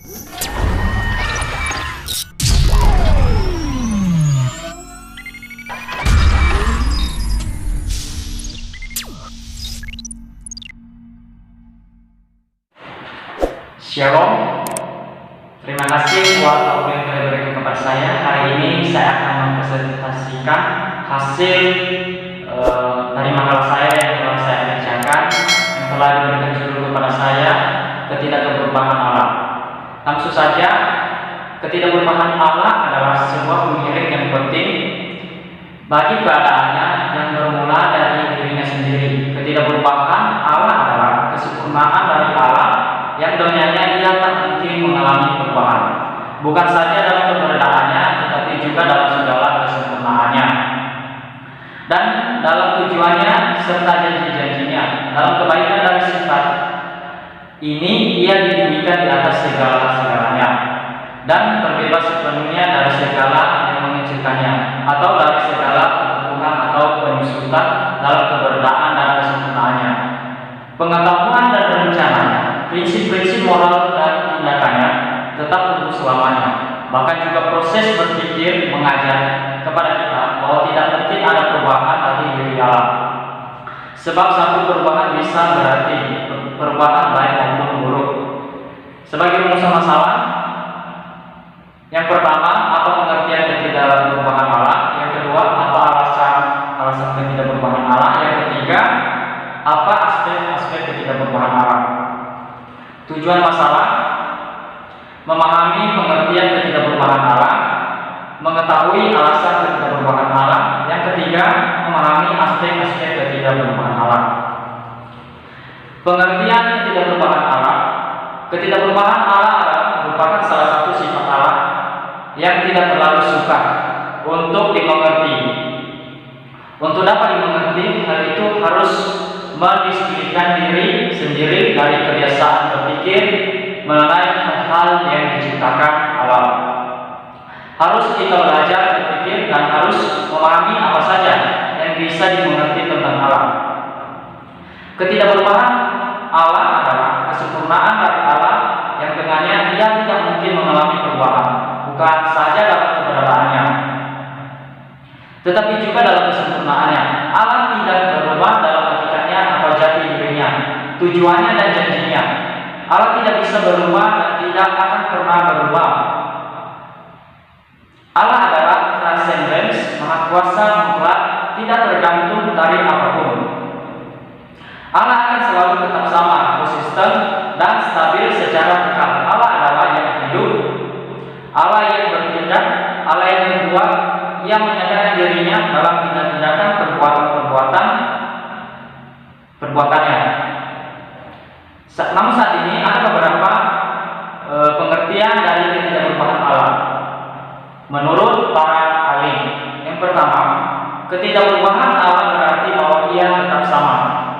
Shalom, terima kasih buat waktu yang telah diberikan kepada saya. Hari ini saya akan mempresentasikan hasil dari makalah saya yang telah saya kerjakan, yang telah diberikan judul kepada saya, Ketidakberbahagan Allah. Langsung saja, ketidakberbahagan Allah adalah sebuah pemikiran yang penting bagi keadaannya yang bermula dari dirinya sendiri. Ketidakberbahagan Allah adalah kesempurnaan dari Allah yang dunianya ia tak mungkin mengalami perubahan, bukan saja dalam keberadaannya, tetapi juga dalam segala kesempurnaannya dan dalam tujuannya serta janji-janjinya. Dalam kebaikan dari sifat ini ia ditinggikan di atas segala-segalanya dan terbebas sepenuhnya dari segala yang mengecilkannya atau dari segala kebutuhan atau penyusutan dalam keberadaan dan kesempurnaannya. Pengetahuan dan rencananya, prinsip-prinsip moral dan tindakannya tetap untuk selamanya. Bahkan juga proses berpikir mengajar kepada kita bahwa tidak mungkin ada perubahan bagi diri Allah. Sebab satu perubahan bisa berarti perubahan baik maupun buruk. Sebagai rumus masalah, yang pertama, apa pengertian ketidakberbahagan Allah? Yang kedua, apa alasan ketidakberbahagan Allah? Yang ketiga, apa aspek-aspek ketidakberbahagan Allah? Tujuan masalah: memahami pengertian ketidakberbahagan Allah, mengetahui alasan ketidakberbahagan Allah. Yang ketiga, memahami aspek-aspek ketidakberbahagan Allah. Pengertian ketidakberbahagan Allah. Ketidakberbahagan Allah merupakan salah satu sifat Allah yang tidak terlalu sukar untuk dimengerti. Untuk dapat dimengerti, hal itu harus mendisiplinkan diri sendiri dari kebiasaan berpikir mengenai hal-hal yang diciptakan Allah. Harus kita belajar berpikir dan harus memahami apa saja yang bisa dimengerti tentang Allah. Ketidakberbahagan Allah adalah kesempurnaan dari Allah yang dengannya dia tidak mungkin mengalami perubahan, bukan saja dalam keberadaannya, tetapi juga dalam kesempurnaannya. Allah tidak berubah dalam hakikatnya atau jati dirinya, tujuannya dan janjinya. Allah tidak bisa berubah dan tidak akan pernah berubah. Allah adalah transcendence, maha kuasa mutlak, tidak tergantung dari apapun. Allah akan selalu tetap sama, konsisten dan stabil secara kekal. Allah adalah yang hidup, Allah yang bertindak, Allah yang membuat, yang menyatakan dirinya dalam tindak-tindakan perbuatannya. Namun saat ini ada beberapa pengertian dari ketidakberbahagan Allah menurut para ahli. Yang pertama, ketidakberbahagan Allah berarti bahwa ia tetap sama.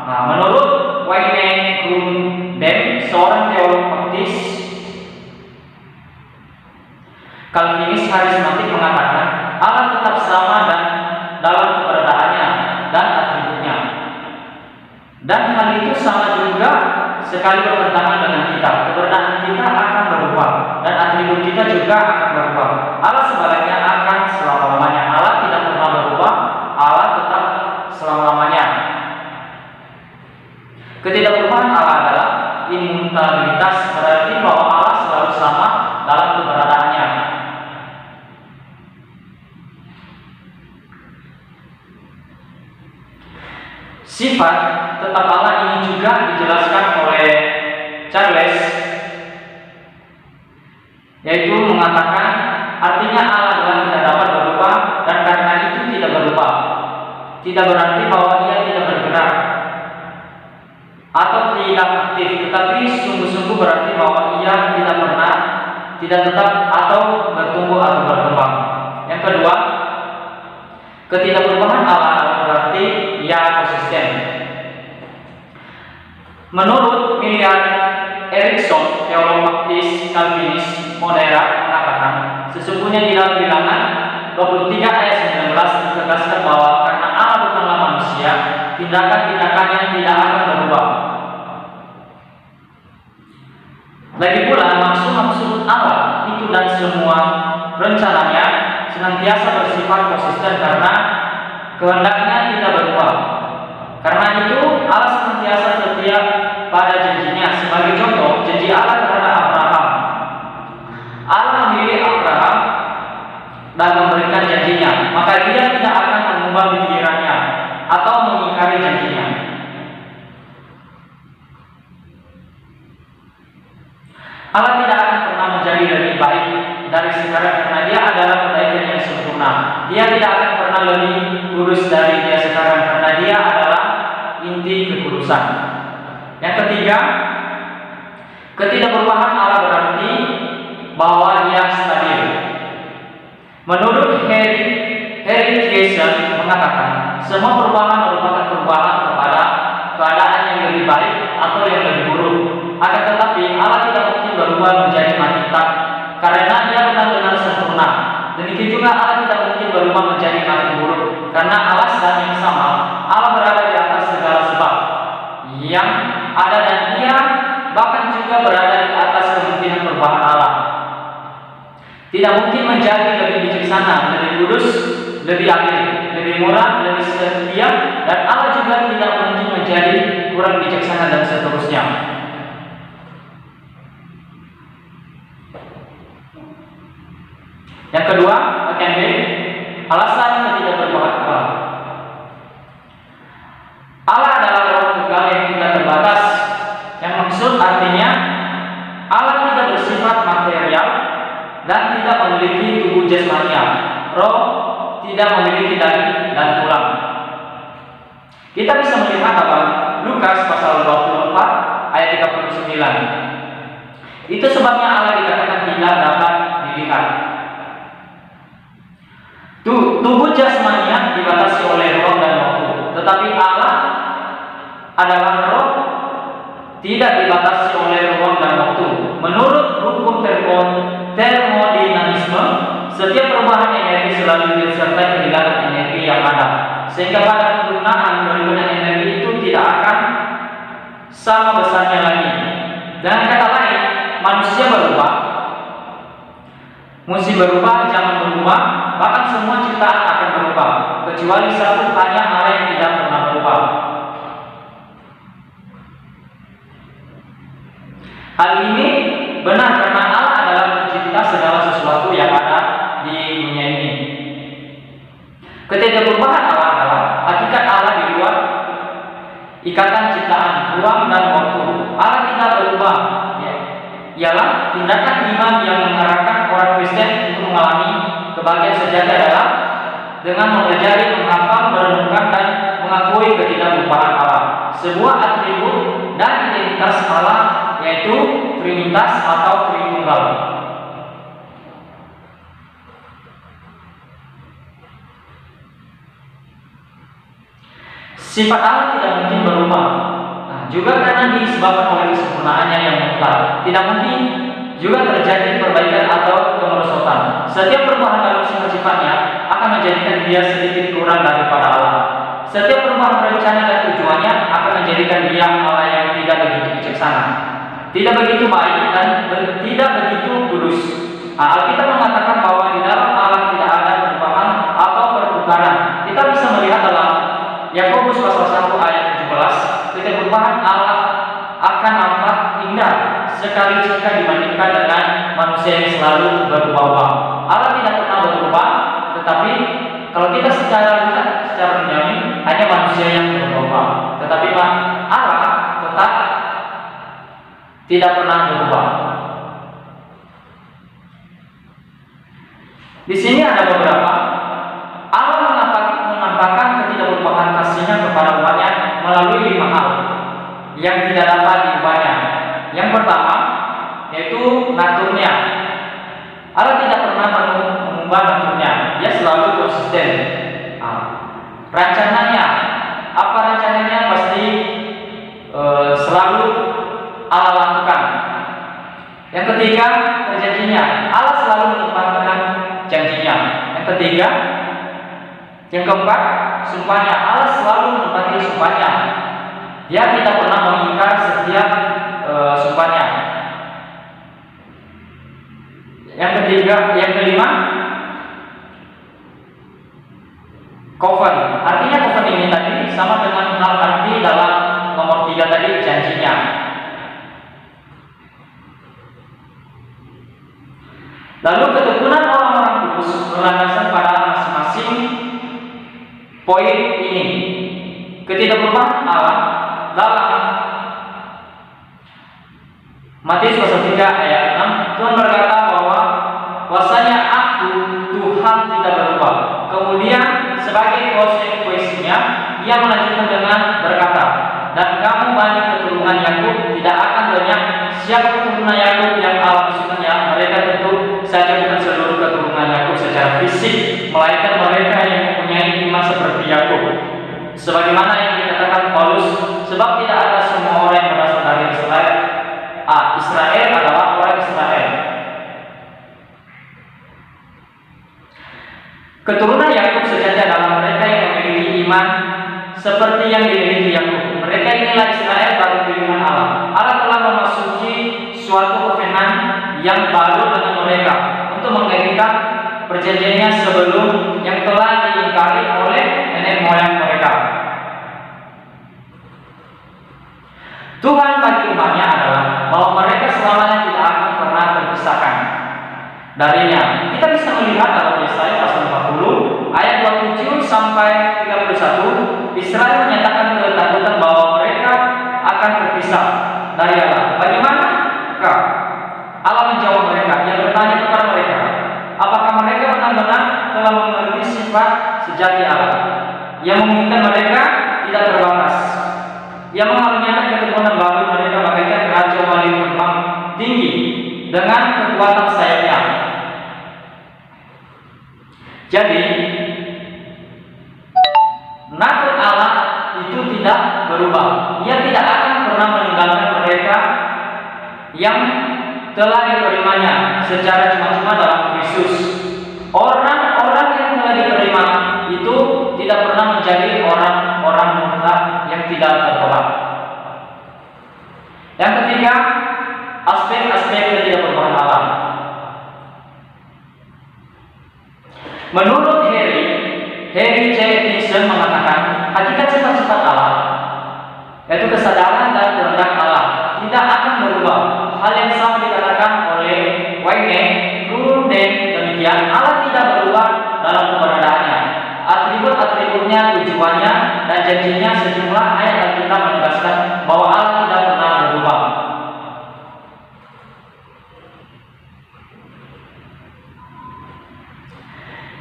Nah, menurut Wayne Grudem, seorang teolog baptis Calvinis karismatik, mengatakan Allah tetap sama dan dalam keberadaannya dan atributnya, dan hal itu sama juga sekali bertentangan dengan kita. Keberadaan kita akan berubah dan atribut kita juga akan berubah. Allah sebaliknya akan selama-lamanya. Allah tidak pernah berubah, Allah tetap selama-lamanya. Ketidakberbahagan Allah adalah immutabilitas, berarti bahwa Allah selalu sama dalam keberadaannya. Sifat tetap Allah ini juga dijelaskan oleh Charles, yaitu mengatakan artinya Allah adalah tidak dapat berubah dan karena itu tidak berubah. Tidak berarti bahwa ia tidak bergerak atau tidak aktif, tetapi sungguh-sungguh berarti bahwa ia tidak pernah, tidak tetap atau bertumbuh atau berkembang. Yang kedua, ketidakberbahagan Allah berarti ia konsisten. Menurut Milian Erickson, teolog baptis Calvinis modern, mengatakan sesungguhnya di dalam Bilangan 23 ayat 19 ditegaskan bahwa karena Allah bukanlah manusia, tindakan-tindakannya tidak akan berubah. Lagi pula maksud-maksud Allah itu dan semua rencananya senantiasa bersifat konsisten karena kehendaknya kita berubah. Karena itu Allah senantiasa setia pada janjinya. Sebagai contoh, janji Allah terhadap Abraham. Allah memilih Abraham dan memberikan janjinya, maka dia tidak akan mengubah pikirannya atau mengingkari janjinya. Allah tidak akan pernah menjadi lebih baik dari sekarang karena dia adalah kebaikan yang sempurna. Dia tidak akan pernah lebih kurus dari dia sekarang karena dia adalah inti kekudusan. Yang ketiga, ketidakperubahan Allah berarti bahwa ia stabil. Menurut Henry Clason mengatakan, semua perubahan merupakan perubahan kepada keadaan yang lebih baik atau yang lebih buruk. Akan tetapi Allah tidak mungkin berubah menjadi mati tak karena dia benar-benar sempurna. Demikian juga Allah tidak mungkin berubah menjadi mati buruk karena alasan yang sama. Allah berada di atas segala sebab yang ada dan dia bahkan juga berada di atas kemungkinan perubahan Allah. Tidak mungkin menjadi lebih bijaksana, lebih kudus, lebih adil, lebih murah, lebih setia, dan Allah juga tidak mungkin menjadi kurang bijaksana dan seterusnya. Yang kedua, bagian B, alasan ketidakperubahan Allah. Allah adalah roh tunggal yang tidak terbatas. Yang maksud artinya Allah tidak bersifat material dan tidak memiliki tubuh jasmania. Roh tidak memiliki daging dan tulang. Kita bisa melihat dalam Lukas pasal 24 ayat 39. Itu sebabnya Allah dikatakan tidak dapat dilihat. Tubuh jasmania dibatasi oleh roh dan waktu, tetapi Allah adalah roh, tidak dibatasi oleh ruang dan waktu. Menurut hukum termodinamisme, setiap perubahan energi selalu disertai kehilangan energi yang ada, sehingga pada penggunaan berguna energi itu tidak akan sama besarnya lagi. Dengan kata lain, manusia berubah, musim berubah, zaman berubah, bahkan semua ciptaan akan berubah, kecuali satu, hanya Allah yang tidak pernah berubah. Hal ini benar karena Allah adalah pencipta segala sesuatu yang ada di dunia ini. Ketidakperubahan Allah adalah hakikat Allah di luar ikatan ciptaan, ruang dan waktu. Allah tidak berubah. Ialah tindakan iman yang mengarahkan orang Kristen untuk mengalami kebahagiaan sejati adalah dengan mempelajari, menghafal, merenungkan dan mengakui ketidakperubahan Allah. Sebuah atribut dan identitas Allah yaitu Trinitas atau Tritunggal. Sifat Allah tidak mungkin berubah. Juga karena disebabkan oleh kesempurnaannya yang mutlak, tidak mungkin juga terjadi perbaikan atau kemerosotan. Setiap perubahan dalam sifat-sifatnya akan menjadikan dia sedikit kurang daripada Allah. Setiap perubahan rencana dan tujuannya akan menjadikan dia Allah yang tidak begitu bijaksana, tidak begitu baik dan tidak begitu kudus. Alkitab mengatakan bahwa di dalam Allah tidak ada perubahan atau pertukaran. Kita bisa melihat dalam Yakobus pasal 1 ayat 17, ketidakperubahan Allah akan nampak indah sekali jika dibandingkan dengan manusia yang selalu berubah-ubah. Allah tidak pernah berubah, tetapi kalau kita secara duniawi hanya manusia yang berubah. Tetapi Allah tetap tidak pernah berubah. Di sini ada beberapa. Allah menampakkan ketidakperubahan kasihnya kepada umatnya melalui 5 hal yang tidak dapat diubahnya. Yang pertama yaitu naturnya. Allah tidak pernah mengubah naturnya. Dia selalu konsisten. Rencananya, apa rencananya pasti selalu Allah lakukan. Yang ketiga, perjanjiannya. Allah selalu menepatkan janjinya. Yang ketiga, yang keempat, sumpahnya. Allah selalu menepati sumpahnya. Dia tidak pernah mengingkar setiap sumpahnya. Yang kelima, covenant. Artinya covenant ini tadi sama dengan hal arti dalam nomor 3 tadi, janjinya. Lalu ketekunan orang-orang kudus berlandaskan pada masing-masing poin ini. Ketidakberubahan Allah dalam Matius pasal 3 ayat 6, Tuhan berkata bahwa kuasanya aku Tuhan tidak berubah. Kemudian sebagai konsekuensinya Ia melanjutkan dengan berkata, dan kamu Bani keturunan Yakub tidak akan banyak. Siapa keturunan Yakub yang Allah maksudnya? Mereka tentu saja bukan seluruh keturunan Yakub secara fisik, melainkan mereka yang mempunyai iman seperti Yakub. Sebagaimana yang dikatakan Paulus, sebab tidak ada semua orang yang berasal dari Israel. Israel adalah orang Israel. Keturunan Yakub sejajar dalam mereka yang memiliki iman seperti yang dimiliki Yakub. Mereka inilah Israel baru pilihan Allah. Allah telah memasuki suatu covenant yang baru dengan mereka untuk menggantikan perjanjiannya sebelum yang telah diingkari oleh nenek moyang mereka. Tuhan bagi umatnya adalah bahwa mereka selamanya tidak akan pernah terpisahkan darinya. Kita bisa melihat dalam Yesaya pasal 40 ayat 27 sampai 31, Israel menyatakan ketakutan bahwa mereka akan terpisah dari Allah. Bagaimanakah Allah menjawab mereka? Ia bertanya kepada mereka, apakah mereka benar-benar telah mengerti sifat sejati Allah yang memungkinkan mereka tidak terbatas, yang mengaruniakan keturunan baru mereka bagaikan raja wali terbang tinggi dengan kekuatan sayapnya. Jadi natur Allah itu tidak berubah. Ia tidak akan pernah meninggalkan mereka yang telah diterimanya secara cuma-cuma dalam Kristus. Orang-orang yang telah diterima itu tidak pernah menjadi orang-orang murtad yang tidak bertobat. Yang ketiga, aspek-aspek ketidakberubahan Allah. Menurut Harry J. Atkinson mengatakan, hakikat sifat-sifat Allah, yaitu kesadaran dan kehendak Allah, tidak akan berubah. Hal yang sama dikatakan oleh Wayne Grudem demikian, Allah tidak berubah dalam keberadaannya. Atribut-atributnya, tujuannya, dan janjinya, sejumlah ayat Alkitab menegaskan bahwa Allah tidak pernah berubah.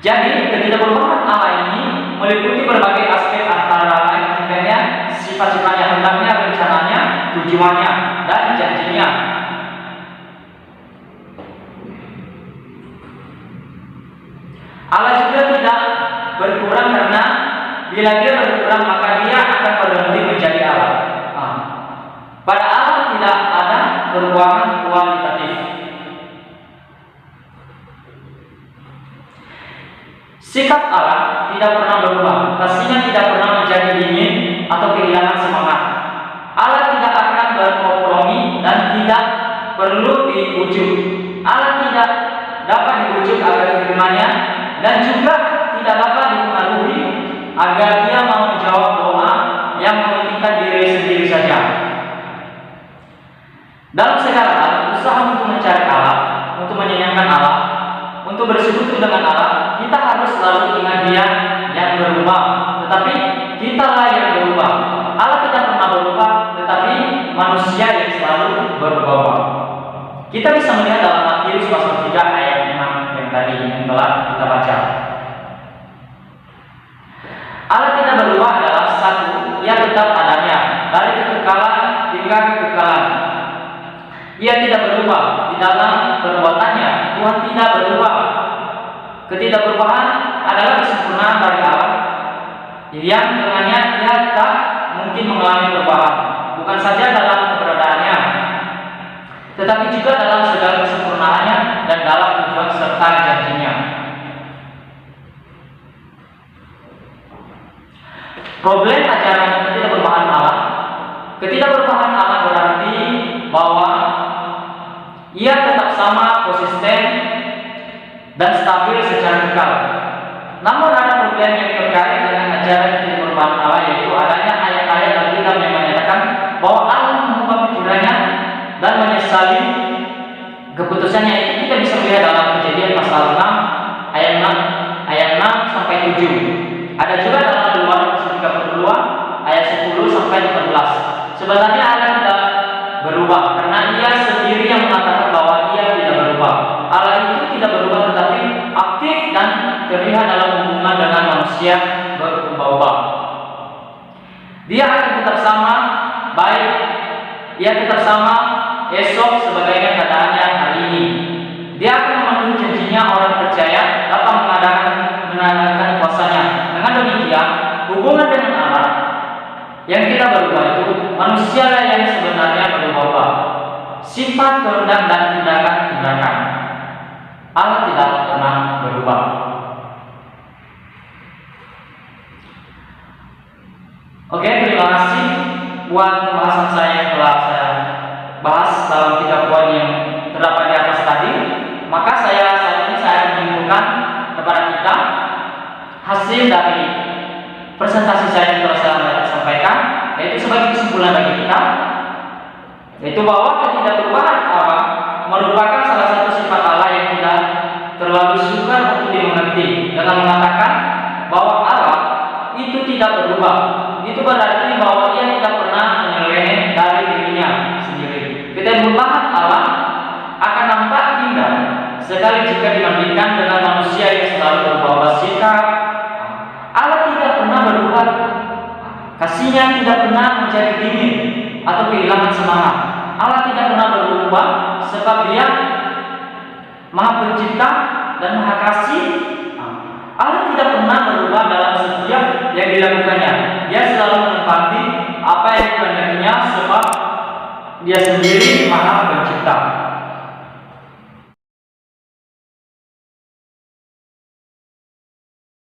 Jadi ketidakberubahan Allah ini meliputi berbagai aspek, antara lain ketiganya sifat-sifatnya, hendaknya, rencananya, tujuannya, dan janjinya. Allah juga tidak berkurang, karena bila Dia berkurang maka Dia akan berhenti menjadi Allah. Pada Allah tidak ada perubahan kualitatif. Sikap Allah tidak pernah berubah, kasih-Nya tidak pernah menjadi dingin atau kehilangan semangat. Allah tidak akan berkompromi dan tidak perlu diujuk. Allah tidak dapat diujuk agar firman-Nya, dan juga tidak dapat dipengaruhi agar Dia mau menjawab doa yang mementingkan diri sendiri saja. Dalam segala hal, usaha untuk mencari Allah, untuk menyenangkan Allah, untuk bersekutu dengan Allah, kita harus selalu ingat Dia yang berubah, tetapi kitalah yang berubah. Allah tidak pernah berubah, tetapi manusia yang selalu berubah. Kita bisa melihat dalam Matius pasal 3 ayat 6 yang tadi yang telah kita baca. Allah tidak berubah adalah satu, Ia tetap adanya dari kekekalan hingga kekekalan. Ia tidak berubah di dalam perbuatannya. Tuhan tidak berubah. Ketidakberubahan adalah kesempurnaan dari Allah yang dengannya Ia tak mungkin mengalami perubahan, bukan saja dalam keberadaannya, tetapi juga dalam segala kesempurnaannya dan dalam tujuan serta janjinya. Problem ajaran ketidakberubahan Allah. Ketidakberubahan Allah berarti bahwa Ia tetap sama, konsisten, dan stabil secara kekal. Namun ada problem yang terkait dengan ajaran titik perubahan Allah, yaitu adanya ayat-ayat Alkitab yang menyatakan bahwa Allah mengubah pikirannya dan menyesali keputusannya. Itu kita bisa lihat dalam Kejadian pasal 6 ayat 6 sampai 7. Ada juga dalam Keluaran pasal 32 ayat 10 sampai 18. Sebenarnya Allah tidak berubah karena Ia sendiri yang mengatakan bahwa Ia tidak berubah. Allah itu tidak berubah, tetapi aktif dan terlihat dalam hubungan dengan manusia berubah-ubah. Dia akan tetap sama, baik Ia tetap sama esok sebagaimana keadaannya hari ini. Dia akan memenuhi janjinya, orang percaya dapat mengadakan kuasanya. Dengan demikian, hubungan dengan Allah yang kita berubah itu manusialah yang sebenarnya berubah-ubah. Sifat, kehendak dan tindakan-tindakan Allah tidak pernah berubah. Oke, terima kasih buat pembahasan saya yang telah saya bahas dalam 3 poin yang terdapat di atas tadi. Maka saat ini saya menyimpulkan kepada kita hasil dari presentasi saya yang telah saya sampaikan, yaitu sebagai kesimpulan bagi kita, yaitu bahwa ketidakberubahan Allah merupakan salah satu sifat Allah yang tidak terlalu sukar untuk dimengerti. Dengan mengatakan bahwa Allah itu tidak berubah, itu berarti bahwa Ia tidak pernah menyeleneh dari dirinya sendiri. Ketidakberubahan Allah akan nampak indah sekali jika dibandingkan dengan manusia yang selalu berubah sikap. Allah tidak pernah berubah, kasihnya tidak pernah menjadi dingin atau kehilangan semangat. Allah tidak pernah berubah sebab Dia Maha Pencipta dan Maha Kasih. Allah tidak pernah berubah dalam setiap yang dilakukannya. Dia selalu menepati apa yang dikehendakinya sebab Dia sendiri Maha Pencipta.